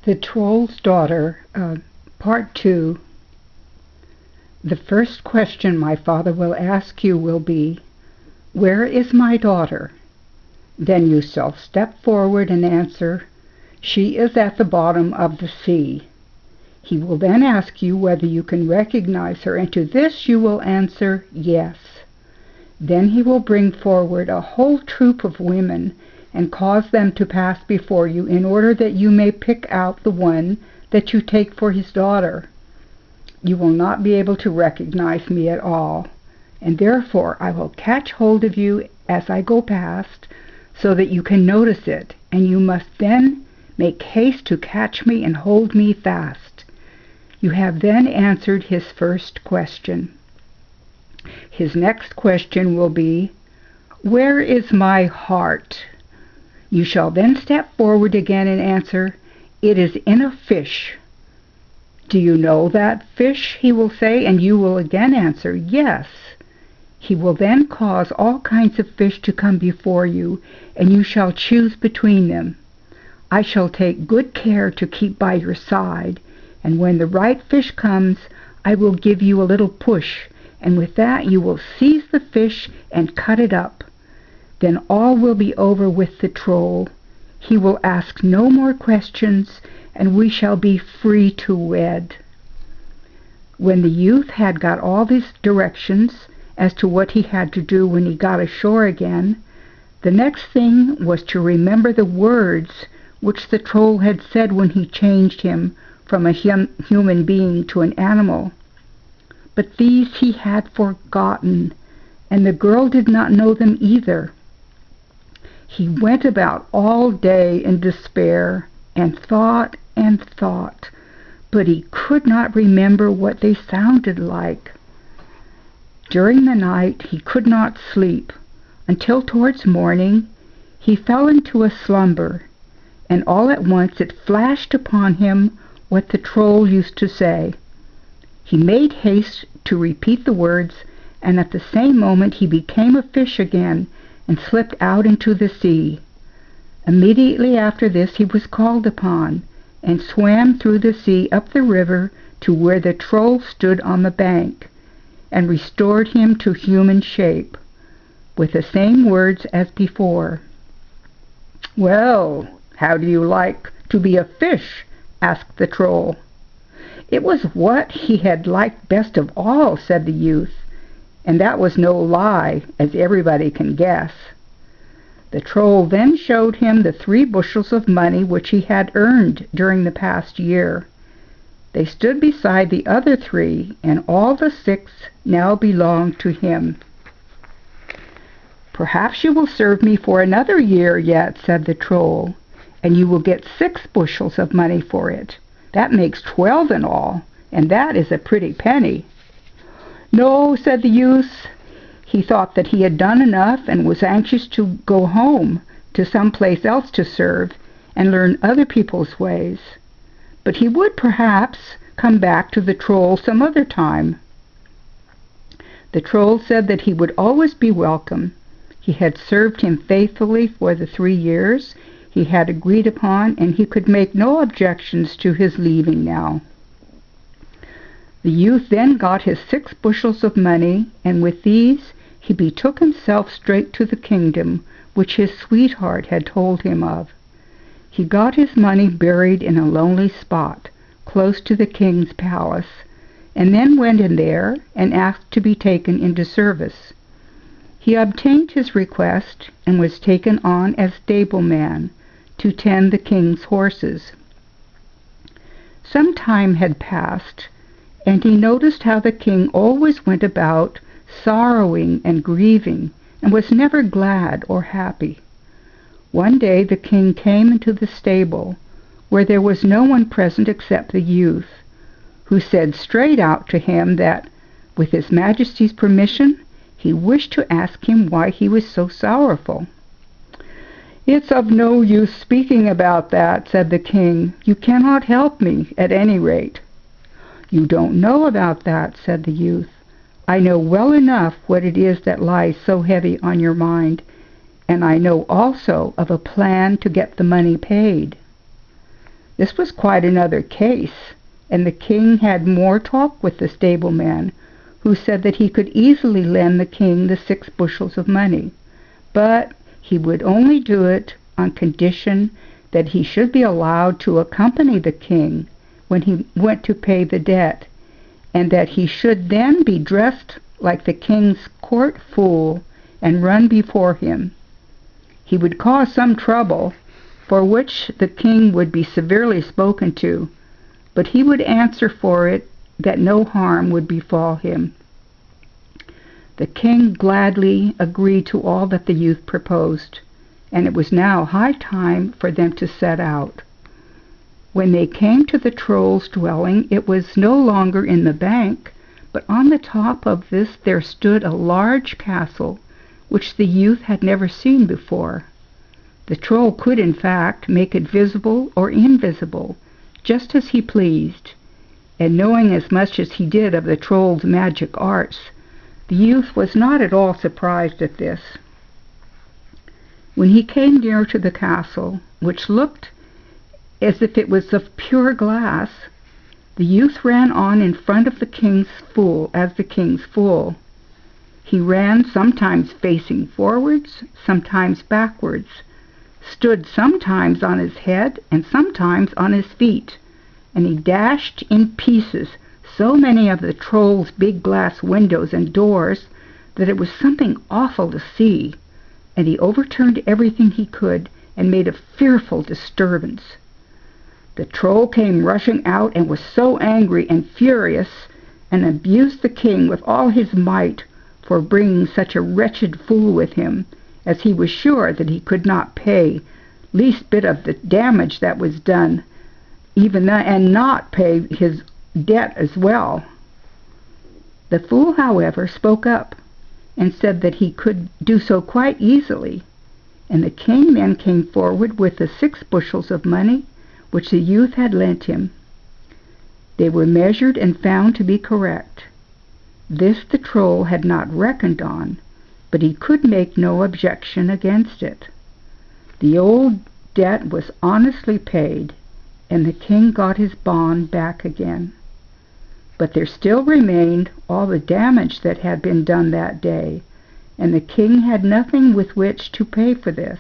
The Troll's Daughter, Part 2. The first question my father will ask you will be, "Where is my daughter?" Then you shall step forward and answer, "She is at the bottom of the sea." He will then ask you whether you can recognize her, and to this you will answer, "Yes." Then he will bring forward a whole troop of women and cause them to pass before you in order that you may pick out the one that you take for his daughter. You will not be able to recognize me at all, and therefore I will catch hold of you as I go past so that you can notice it, and you must then make haste to catch me and hold me fast. You have then answered his first question. His next question will be, "Where is my heart?" You shall then step forward again and answer, "It is in a fish." "Do you know that fish?" he will say, and you will again answer, "Yes." He will then cause all kinds of fish to come before you, and you shall choose between them. I shall take good care to keep by your side, and when the right fish comes, I will give you a little push, and with that you will seize the fish and cut it up. Then all will be over with the troll. He will ask no more questions, and we shall be free to wed." When the youth had got all these directions as to what he had to do when he got ashore again, the next thing was to remember the words which the troll had said when he changed him from a human being to an animal. But these he had forgotten, and the girl did not know them either. He went about all day in despair, and thought, but he could not remember what they sounded like. During the night he could not sleep, until towards morning he fell into a slumber, and all at once it flashed upon him what the troll used to say. He made haste to repeat the words, and at the same moment he became a fish again, and slipped out into the sea. Immediately after this he was called upon, and swam through the sea up the river to where the troll stood on the bank, and restored him to human shape, with the same words as before. "Well, how do you like to be a fish?" asked the troll. It was what he had liked best of all, said the youth, and that was no lie, as everybody can guess. The troll then showed him the 3 bushels of money which he had earned during the past year. They stood beside the other 3, and all the 6 now belonged to him. "Perhaps you will serve me for another year yet," said the troll, "and you will get 6 bushels of money for it. That makes 12 in all, and that is a pretty penny." "No," said the youth. He thought that he had done enough, and was anxious to go home to some place else to serve, and learn other people's ways. But he would perhaps come back to the troll some other time. The troll said that he would always be welcome. He had served him faithfully for the 3 years he had agreed upon, and he could make no objections to his leaving now. The youth then got his 6 bushels of money, and with these he betook himself straight to the kingdom which his sweetheart had told him of. He got his money buried in a lonely spot close to the king's palace, and then went in there and asked to be taken into service. He obtained his request, and was taken on as stableman to tend the king's horses. Some time had passed, and he noticed how the king always went about sorrowing and grieving, and was never glad or happy. One day the king came into the stable, where there was no one present except the youth, who said straight out to him that, with his majesty's permission, he wished to ask him why he was so sorrowful. "It's of no use speaking about that," said the king. "You cannot help me, at any rate." "You don't know about that," said the youth. "I know well enough what it is that lies so heavy on your mind, and I know also of a plan to get the money paid." This was quite another case, and the king had more talk with the stableman, who said that he could easily lend the king the 6 bushels of money, but he would only do it on condition that he should be allowed to accompany the king when he went to pay the debt, and that he should then be dressed like the king's court fool and run before him. He would cause some trouble, for which the king would be severely spoken to, but he would answer for it that no harm would befall him. The king gladly agreed to all that the youth proposed, and it was now high time for them to set out. When they came to the Troll's dwelling, it was no longer in the bank, but on the top of this there stood a large castle, which the youth had never seen before. The Troll could, in fact, make it visible or invisible, just as he pleased, and knowing as much as he did of the Troll's magic arts, the youth was not at all surprised at this. When he came near to the castle, which looked as if it was of pure glass, the youth ran on in front of the king's fool as the king's fool. He ran sometimes facing forwards, sometimes backwards, stood sometimes on his head and sometimes on his feet, and he dashed in pieces so many of the Troll's big glass windows and doors that it was something awful to see, and he overturned everything he could and made a fearful disturbance. The Troll came rushing out and was so angry and furious, and abused the king with all his might for bringing such a wretched fool with him, as he was sure that he could not pay least bit of the damage that was done, and not pay his debt as well. The fool, however, spoke up and said that he could do so quite easily, and the king then came forward with the 6 bushels of money which the youth had lent him. They were measured and found to be correct. This the Troll had not reckoned on, but he could make no objection against it. The old debt was honestly paid, and the king got his bond back again. But there still remained all the damage that had been done that day, and the king had nothing with which to pay for this.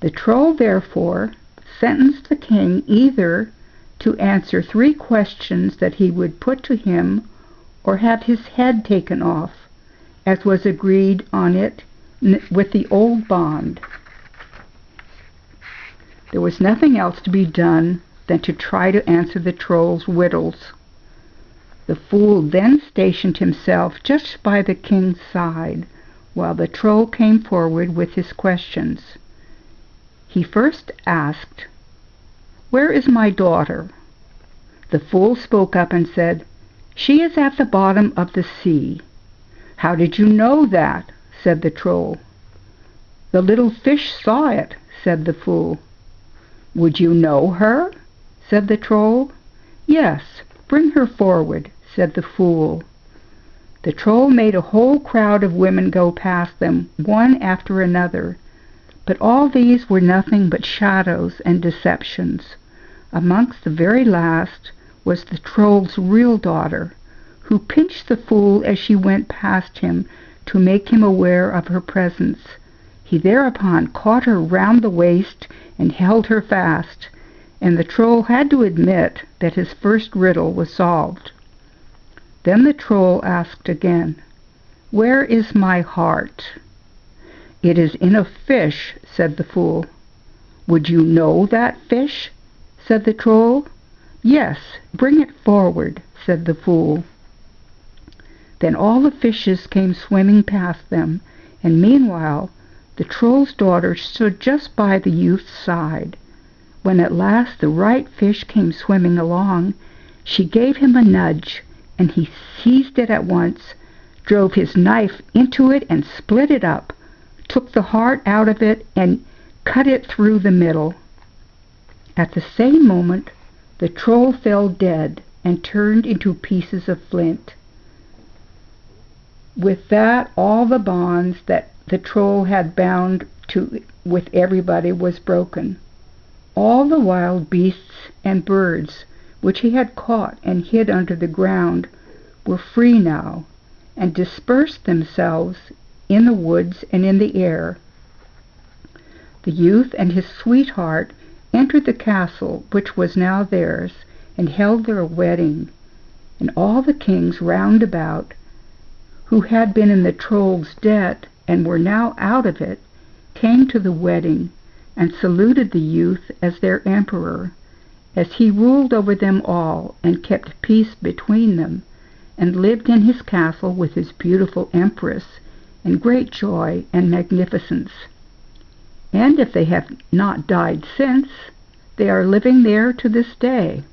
The Troll therefore sentenced the king either to answer 3 questions that he would put to him, or have his head taken off, as was agreed on it with the old bond. There was nothing else to be done than to try to answer the Troll's riddles. The fool then stationed himself just by the king's side, while the Troll came forward with his questions. He first asked, "Where is my daughter?" The fool spoke up and said, "She is at the bottom of the sea." "How did you know that?" said the Troll. "The little fish saw it," said the fool. "Would you know her?" said the Troll. "Yes, bring her forward," said the fool. The Troll made a whole crowd of women go past them, one after another, but all these were nothing but shadows and deceptions. Amongst the very last was the Troll's real daughter, who pinched the fool as she went past him to make him aware of her presence. He thereupon caught her round the waist and held her fast, and the Troll had to admit that his first riddle was solved. Then the Troll asked again, "Where is my heart?" "It is in a fish," said the fool. "Would you know that fish?" said the Troll. "Yes, bring it forward," said the fool. Then all the fishes came swimming past them, and meanwhile the Troll's daughter stood just by the youth's side. When at last the right fish came swimming along, she gave him a nudge, and he seized it at once, drove his knife into it and split it up, took the heart out of it and cut it through the middle. At the same moment the Troll fell dead and turned into pieces of flint. With that all the bonds that the Troll had bound with everybody was broken. All the wild beasts and birds which he had caught and hid under the ground were free now, and dispersed themselves in the woods and in the air. The youth and his sweetheart entered the castle which was now theirs, and held their wedding, and all the kings round about, who had been in the Troll's debt and were now out of it, came to the wedding, and saluted the youth as their emperor, as he ruled over them all, and kept peace between them, and lived in his castle with his beautiful empress in great joy and magnificence. And if they have not died since, they are living there to this day.